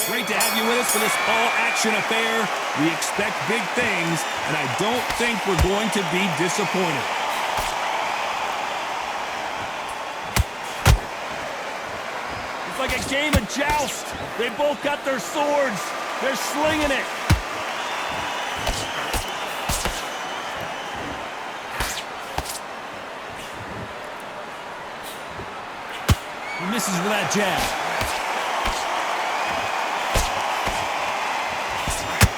Great to have you with us for this all-action affair. We expect big things, and I don't think we're going to be disappointed. It's like a game of joust. They both got their swords. They're slinging it. He misses with that jab.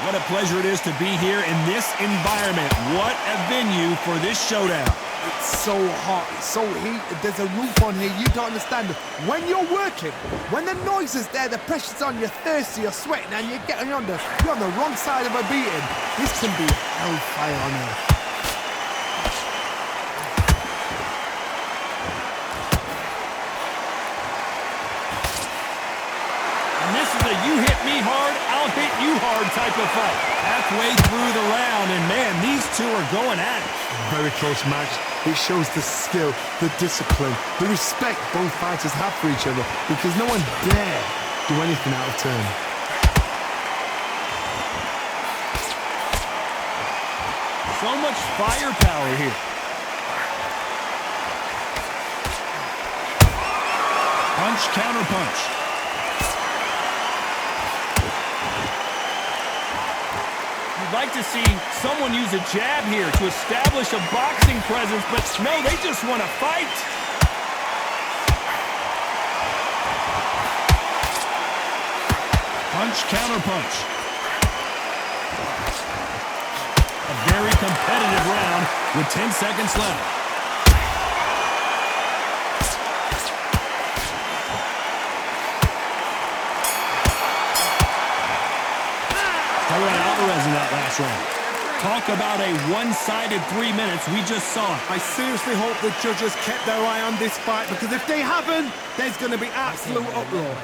What a pleasure it is to be here in this environment. What a venue for this showdown. It's so hot, it's so heated, there's a roof on here, you don't understand. When you're working, when the noise is there, the pressure's on, you're thirsty, you're sweating, and you're on the wrong side of a beating. This can be hellfire on earth. And this is a you hit me hard, I'll hit you hard type of fight. Halfway through the round, and man, these two are going at it. Very close match. It shows the skill, the discipline, the respect both fighters have for each other, because no one dare do anything out of turn. So much firepower here. Punch, counter punch. You'd like to see someone use a jab here to establish a boxing presence, but no, they just want to fight. Punch, counter punch. A very competitive round with 10 seconds left. Saúl Álvarez in that last round. Talk about a one-sided 3 minutes. We just saw it. I seriously hope the judges kept their eye on this fight, because if they haven't, there's going to be absolute uproar.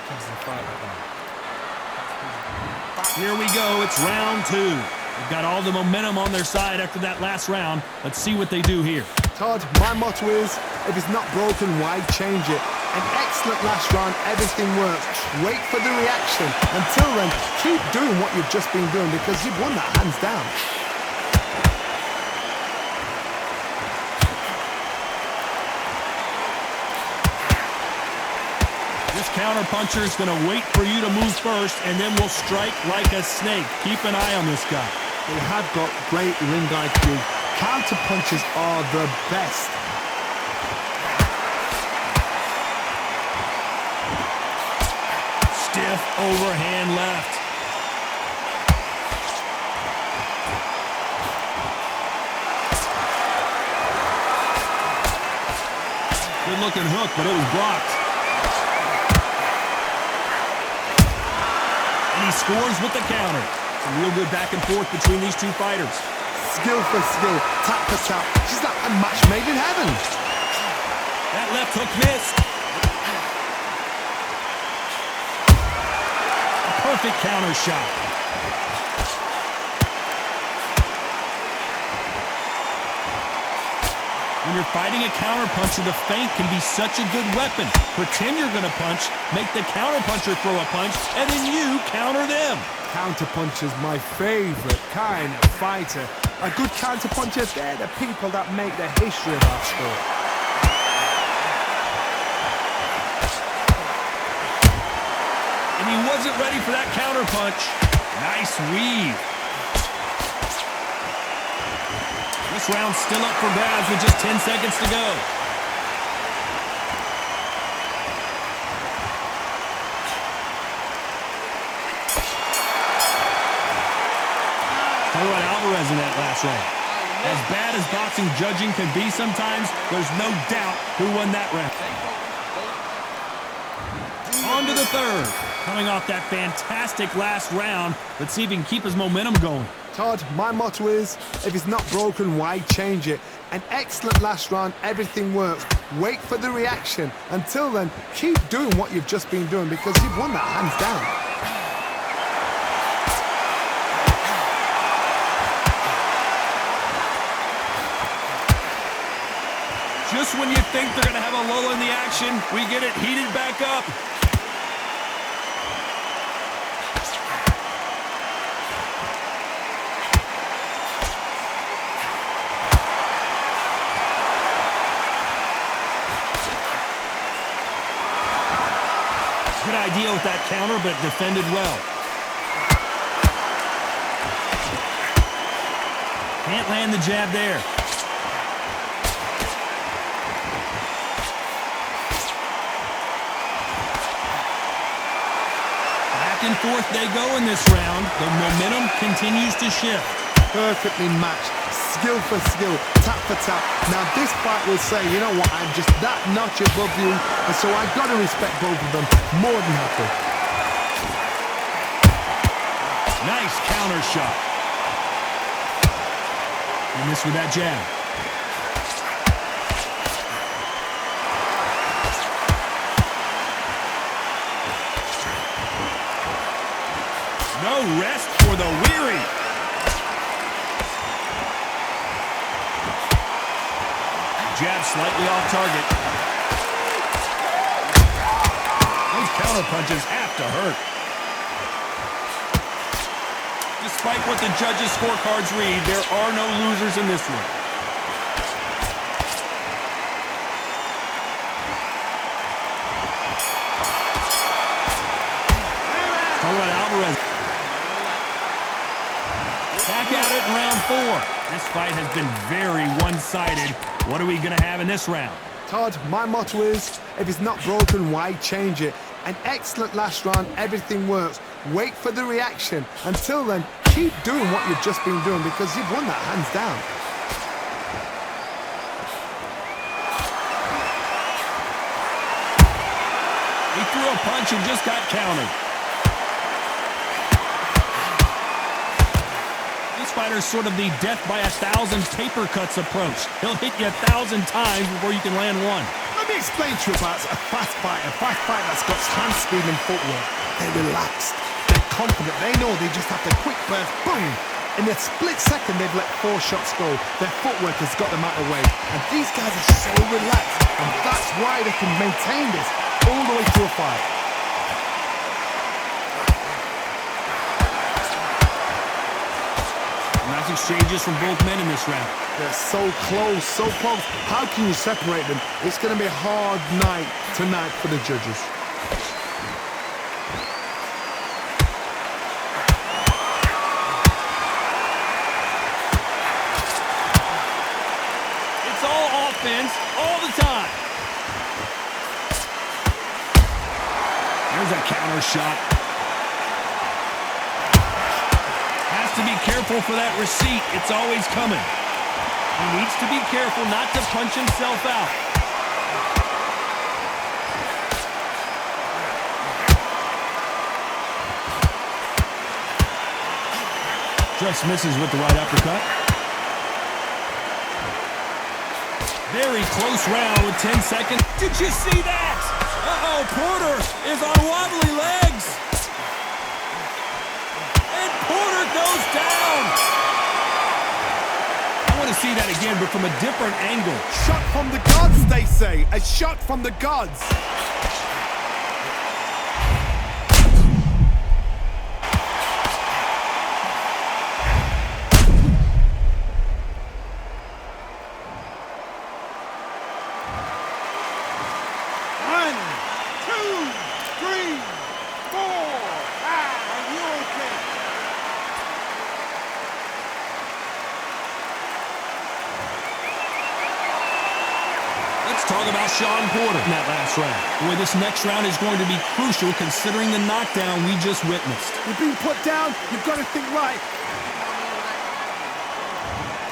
Here we go. It's round 2. They've got all the momentum on their side after that last round. Let's see what they do here. Todd, my motto is, if it's not broken, why change it? An excellent last round, everything works. Wait for the reaction. Until then, keep doing what you've just been doing, because you've won that hands down. This counter-puncher is going to wait for you to move first, and then will strike like a snake. Keep an eye on this guy. They have got great ring IQ. Counter-punches are the best. Stiff overhand left. Good looking hook, but it was blocked. And he scores with the counter. Some real good back and forth between these two fighters. Skill for skill, tap for tap. She's like a match made in heaven. That left hook missed. Perfect counter shot. When you're fighting a counterpuncher, the feint can be such a good weapon. Pretend you're going to punch, make the counterpuncher throw a punch, and then you counter them. Counterpuncher's my favorite kind of fighter. A good counterpuncher, they're the people that make the history of our sport. And he wasn't ready for that counterpunch. Nice weave. This round's still up for grabs with just 10 seconds to go. Saúl Álvarez in that last round. As bad as boxing judging can be sometimes, there's no doubt who won that round. On to the third. Coming off that fantastic last round, let's see if he can keep his momentum going. Todd, my motto is, if it's not broken, why change it? An excellent last round, everything works. Wait for the reaction. Until then, keep doing what you've just been doing, because you've won that hands down. Just when you think they're going to have a lull in the action, we get it heated back up. Good idea with that counter, but defended well. Can't land the jab there. Back and forth they go in this round. The momentum continues to shift. Perfectly matched. Skill for skill, tap for tap. Now this fight will say, you know what, I'm just that notch above you, and so I've got to respect both of them. More than happy. Nice counter shot. And this with that jab. No rest for the weary. Jab slightly off target. Those counter punches have to hurt. Despite what the judges' scorecards read, there are no losers in this one. Saúl Álvarez. Back at it in round 4. This fight has been very one-sided. What are we going to have in this round? Todd, my motto is, if it's not broken, why change it? An excellent last round, everything works. Wait for the reaction. Until then, keep doing what you've just been doing because you've won that hands down. He threw a punch and just got countered. This fighter's sort of the death by 1,000 paper cuts approach. He'll hit you 1,000 times before you can land one. Let me explain to you about a fast fighter that's got hand speed and footwork. They're relaxed, they're confident, they know they just have to quick burst, boom! In a split second, they've let 4 shots go. Their footwork has got them out of the way. And these guys are so relaxed, and that's why they can maintain this all the way to a fight. Nice exchanges from both men in this round. They're so close, so close. How can you separate them? It's going to be a hard night tonight for the judges. It's all offense, all the time. There's a counter shot. Has to be careful for that receipt. It's always coming. He needs to be careful not to punch himself out. Just misses with the right uppercut. Very close round with 10 seconds. Did you see that? Uh-oh, Porter is on wobbly legs. And Porter goes down. I want to see that again, but from a different angle. Shot from the gods, they say. A shot from the gods. Talk about Shawn Porter in that last round. Boy, this next round is going to be crucial considering the knockdown we just witnessed. You've been put down, you've got to think right.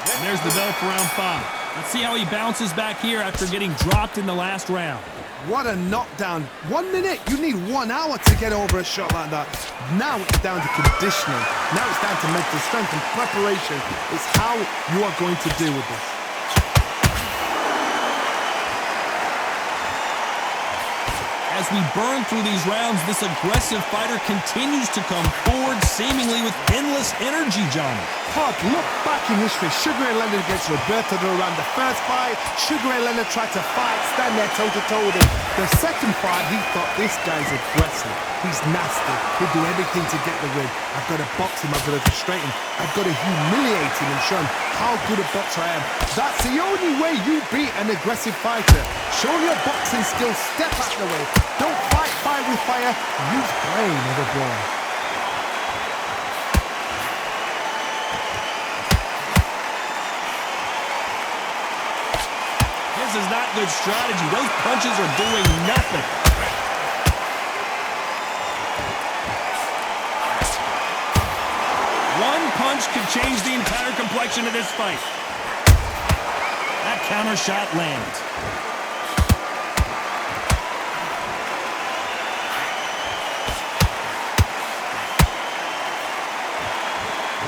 And there's the bell for round 5. Let's see how he bounces back here after getting dropped in the last round. What a knockdown. 1 minute, you need 1 hour to get over a shot like that. Now it's down to conditioning. Now it's down to mental strength and preparation. It's how you are going to deal with this. As we burn through these rounds, this aggressive fighter continues to come forward, seemingly with endless energy, Johnny. Todd, look back in history. Sugar Ray Leonard against Roberto Duran. The first fight, Sugar Ray Leonard tried to fight, stand there toe-to-toe with him. The second fight, he thought, this guy's aggressive. He's nasty. He'll do everything to get the win. I've got to box him. I've got to frustrate him. I've got to humiliate him and show him how good a boxer I am. That's the only way you beat an aggressive fighter. Show your boxing skills. Step out of the way. Don't fight with fire, use flame as a draw. This is not good strategy. Those punches are doing nothing. One punch could change the entire complexion of this fight. That counter shot lands.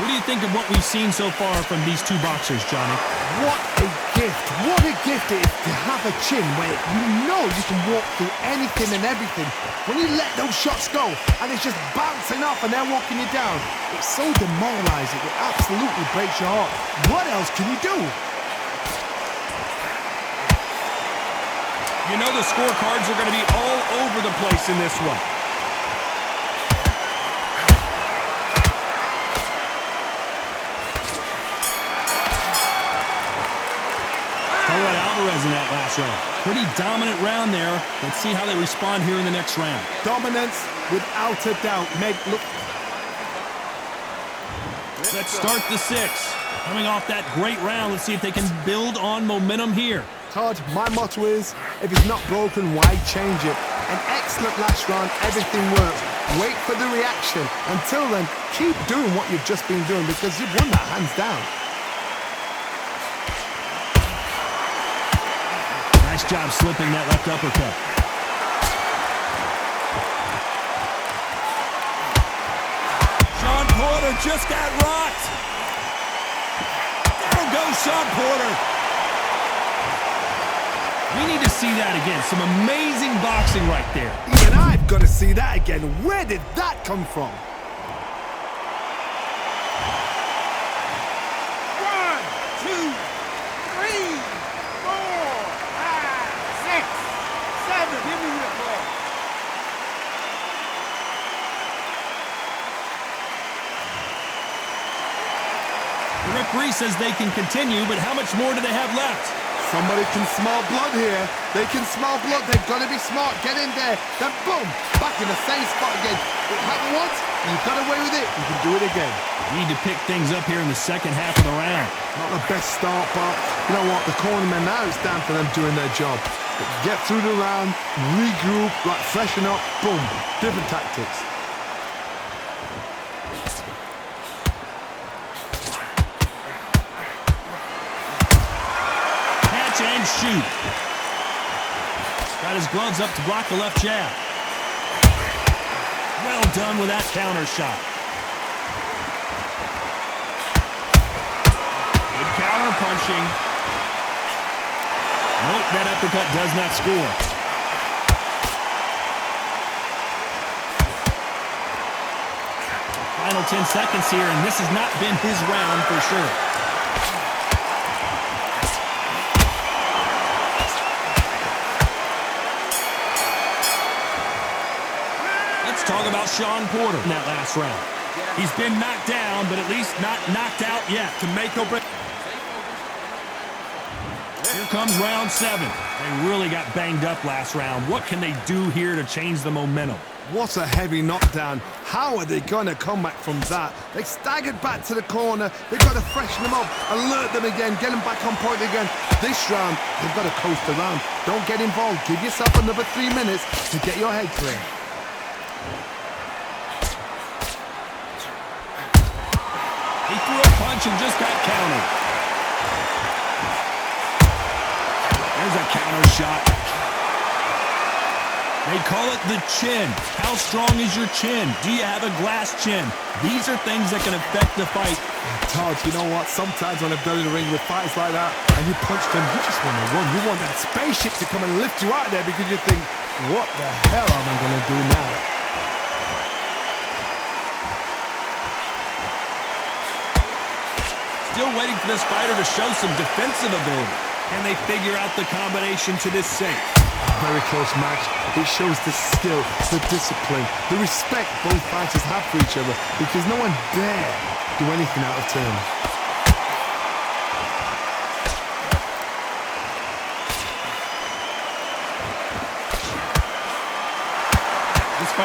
What do you think of what we've seen so far from these two boxers, Johnny? What a gift. What a gift it is to have a chin where you know you can walk through anything and everything. When you let those shots go and it's just bouncing off and they're walking you down, it's so demoralizing. It absolutely breaks your heart. What else can you do? You know the scorecards are going to be all over the place in this one. Saúl Álvarez in that last round. Pretty dominant round there. Let's see how they respond here in the next round. Dominance, without a doubt. Meg, look. Let's start the sixth. Coming off that great round, let's see if they can build on momentum here. Todd, my motto is, if it's not broken, why change it? An excellent last round, everything works. Wait for the reaction. Until then, keep doing what you've just been doing because you've won that hands down. Nice job slipping that left uppercut. Shawn Porter just got rocked. There goes Shawn Porter. We need to see that again. Some amazing boxing right there. Even I've got to see that again. Where did that come from? 1, 2, 3, 4, 5, 6, 7. Give me the applause. The referee says they can continue, but how much more do they have left? Somebody can smell blood here. They can smell blood. They've got to be smart. Get in there. Then boom, back in the same spot again. It happened once. You got away with it. You can do it again. Need to pick things up here in the second half of the round. Not the best start, but you know what? The cornermen now, it's down for them doing their job. But get through the round, regroup, like freshen up. Boom, different tactics. And shoot. Got his gloves up to block the left jab. Well done with that counter shot. Good counter punching. Nope, that uppercut does not score. Final 10 seconds here, and this has not been his round for sure. Talk about Shawn Porter in that last round. He's been knocked down, but at least not knocked out yet. To make or break. Here comes round 7. They really got banged up last round. What can they do here to change the momentum? What a heavy knockdown. How are they going to come back from that? They staggered back to the corner. They've got to freshen them up, alert them again, get them back on point again. This round, they've got to coast around. Don't get involved. Give yourself another 3 minutes to get your head clear. He threw a punch and just got countered. There's a counter shot. They call it the chin. How strong is your chin? Do you have a glass chin? These are things that can affect the fight. Todd, you know what? Sometimes when I've done in the ring with fights like that, and you punch them, you just want to run. You want that spaceship to come and lift you out there because you think, what the hell am I going to do now? Still waiting for this fighter to show some defensive ability. Can they figure out the combination to this sink? Very close match. It shows the skill, the discipline, the respect both fighters have for each other because no one dare do anything out of turn.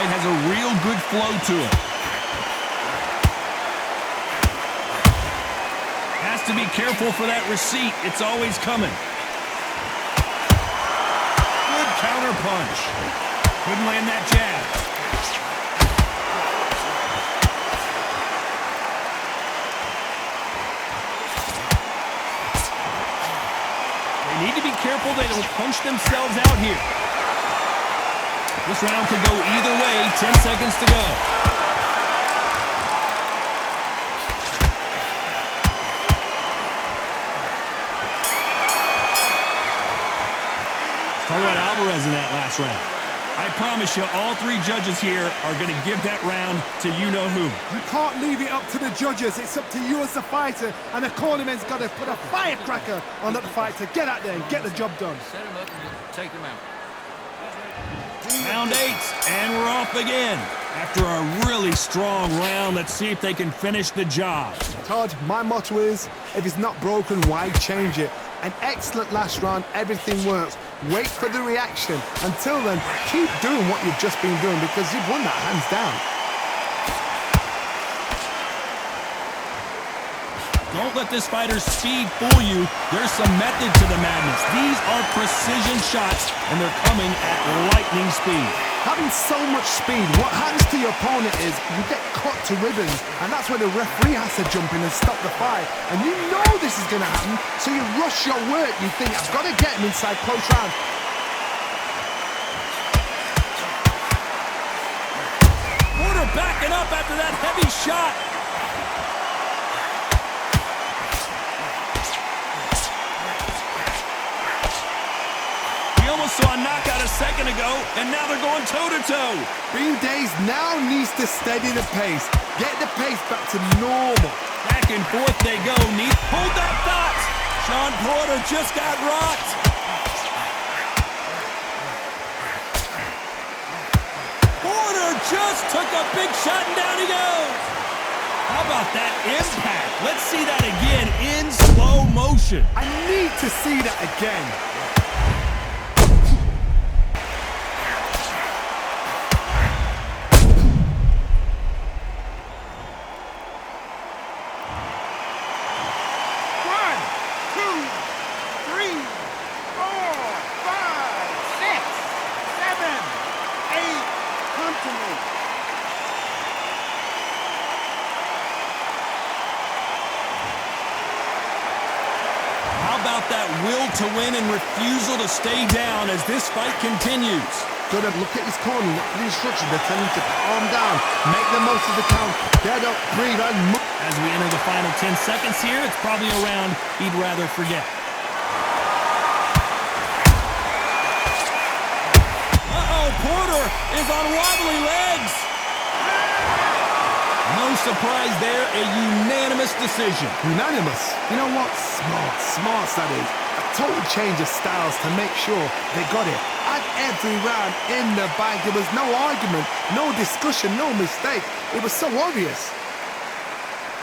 fight has a real good flow to it. Has to be careful for that receipt. It's always coming. Good counter punch. Couldn't land that jab. They need to be careful they don't punch themselves out here. This round could go either way. 10 seconds to go. Talk about Alvarez in that last round. I promise you, all three judges here are going to give that round to you-know-who. You can't leave it up to the judges. It's up to you as the fighter, and the cornerman's got to put a firecracker on that fight to get out there and get the job done. Set him up and just take him out. Round 8, and we're off again. After a really strong round, let's see if they can finish the job. Todd, my motto is, if it's not broken, why change it? An excellent last round, everything works. Wait for the reaction. Until then, keep doing what you've just been doing because you've won that hands down. Don't let this fighter's speed fool you. There's some method to the madness. These are precision shots, and they're coming at lightning speed. Having so much speed, what happens to your opponent is you get cut to ribbons, and that's where the referee has to jump in and stop the fight. And you know this is going to happen, so you rush your work. You think, I've got to get him inside close round. Porter backing up after that heavy shot. Saw a knockout a second ago, and now they're going toe-to-toe. Bean Days now needs to steady the pace. Get the pace back to normal. Back and forth they go. Hold that thought. Shawn Porter just got rocked. Porter just took a big shot, and down he goes. How about that impact? Let's see that again in slow motion. I need to see that again. That will to win and refusal to stay down as this fight continues. Good, look at his corner, look at the instructions. They're telling him to calm down, make the most of the count, get up, breathe, and move. As we enter the final 10 seconds here, it's probably a round he'd rather forget. Uh-oh, Porter is on wobbly legs. No surprise there, a unanimous decision. Unanimous? You know what? Smart that is. A total change of styles to make sure they got it. At every round in the bag, there was no argument, no discussion, no mistake. It was so obvious.